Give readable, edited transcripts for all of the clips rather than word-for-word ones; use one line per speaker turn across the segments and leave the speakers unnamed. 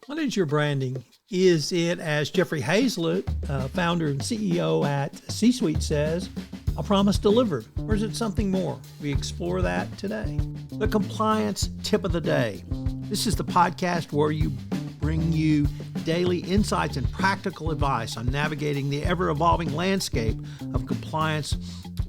What is your branding? Is it, as Jeffrey Hazlett, founder and CEO at C-Suite says, a promise delivered? Or is it something more? We explore that today. The compliance tip of the day. This is the podcast where we bring you daily insights and practical advice on navigating the ever-evolving landscape of compliance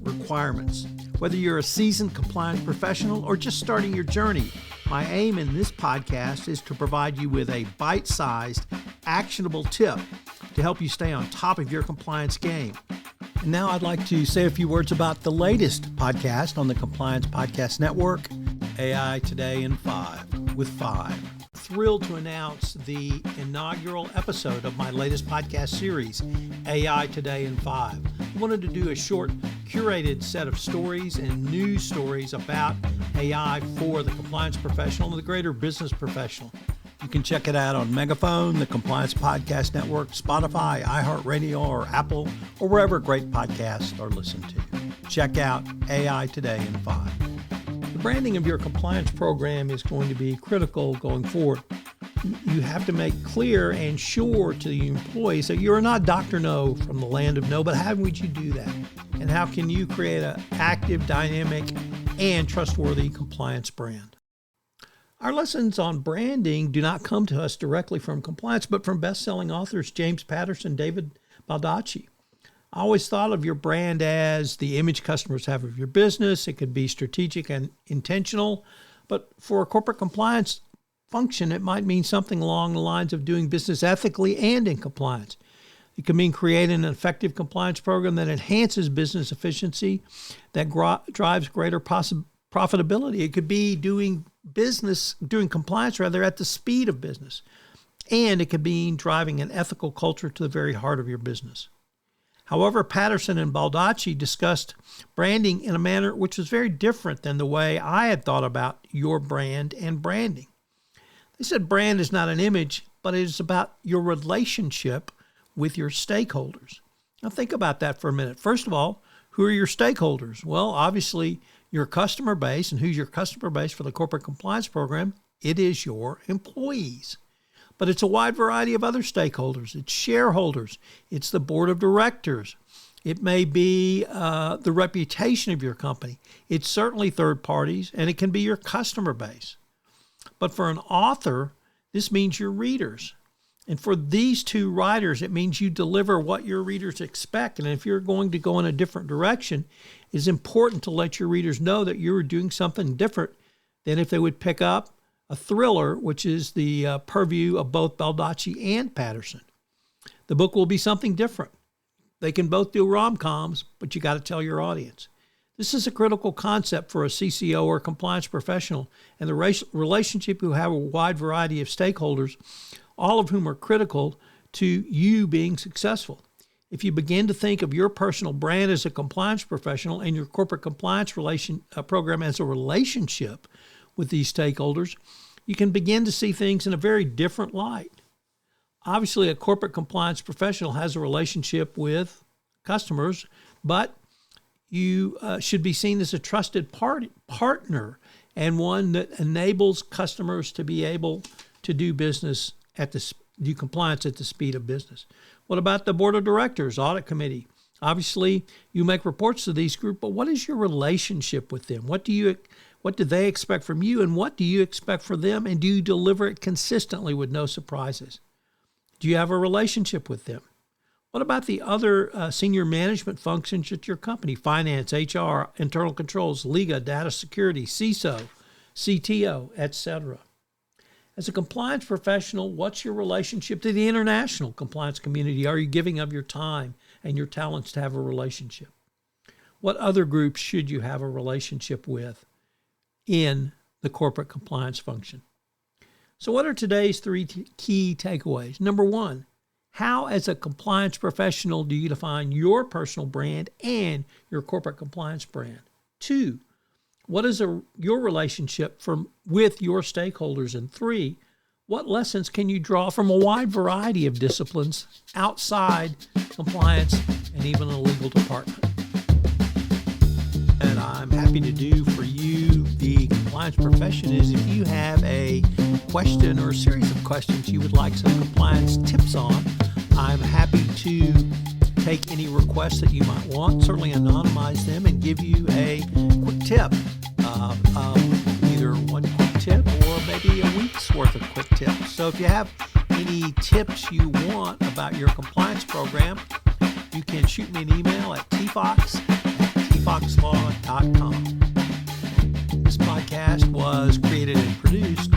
requirements. Whether you're a seasoned compliance professional or just starting your journey, my aim in this podcast is to provide you with a bite-sized, actionable tip to help you stay on top of your compliance game. And now I'd like to say a few words about the latest podcast on the Compliance Podcast Network, AI Today in 5 with 5. Thrilled to announce the inaugural episode of my latest podcast series, AI Today in 5. I wanted to do a short, curated set of stories and news stories about AI for the compliance professional and the greater business professional. You can check it out on Megaphone, the Compliance Podcast Network, Spotify, iHeartRadio, or Apple, or wherever great podcasts are listened to. Check out AI Today in 5. The branding of your compliance program is going to be critical going forward. You have to make clear and sure to the employees that you're not Dr. No from the land of no, but how would you do that? And how can you create an active, dynamic, and trustworthy compliance brand? Our lessons on branding do not come to us directly from compliance, but from best-selling authors James Patterson, David Baldacci. I always thought of your brand as the image customers have of your business. It could be strategic and intentional, but for a corporate compliance function, it might mean something along the lines of doing business ethically and in compliance. It could mean creating an effective compliance program that enhances business efficiency, that drives greater profitability. It could be doing compliance at the speed of business. And it could mean driving an ethical culture to the very heart of your business. However, Patterson and Baldacci discussed branding in a manner which was very different than the way I had thought about your brand and branding. They said brand is not an image, but it is about your relationship with your stakeholders. Now think about that for a minute. First of all, who are your stakeholders? Well, obviously, your customer base. And who's your customer base for the corporate compliance program? It is your employees. But it's a wide variety of other stakeholders. It's shareholders. It's the board of directors. It may be the reputation of your company. It's certainly third parties, and it can be your customer base. But for an author, this means your readers. And for these two writers, it means you deliver what your readers expect. And if you're going to go in a different direction, it's important to let your readers know that you're doing something different than if they would pick up a thriller, which is the purview of both Baldacci and Patterson. The book will be something different. They can both do rom-coms, but you got to tell your audience. This is a critical concept for a CCO or compliance professional, and the relationship you have a wide variety of stakeholders, all of whom are critical to you being successful. If you begin to think of your personal brand as a compliance professional and your corporate compliance program as a relationship with these stakeholders, you can begin to see things in a very different light. Obviously, a corporate compliance professional has a relationship with customers, but you should be seen as a trusted partner and one that enables customers to be able to do business do compliance at the speed of business. What about the board of directors, audit committee? Obviously, you make reports to these groups, but what is your relationship with them? What do they expect from you, and what do you expect from them? And do you deliver it consistently with no surprises? Do you have a relationship with them? What about the other senior management functions at your company? Finance, HR, internal controls, legal, data security, CISO, CTO, etc. As a compliance professional, what's your relationship to the international compliance community? Are you giving of your time and your talents to have a relationship? What other groups should you have a relationship with in the corporate compliance function? So what are today's 3 key takeaways? Number 1, how as a compliance professional do you define your personal brand and your corporate compliance brand? 2, what is your relationship with your stakeholders? And 3, what lessons can you draw from a wide variety of disciplines outside compliance and even a legal department? And I'm happy to do for you the compliance profession is if you have a question or a series of questions you would like some compliance tips on, I'm happy to take any requests that you might want, certainly anonymize them and give you a quick tip, either one quick tip or maybe a week's worth of quick tips. So if you have any tips you want about your compliance program, you can shoot me an email at tfox@tfoxlaw.com. This podcast was created and produced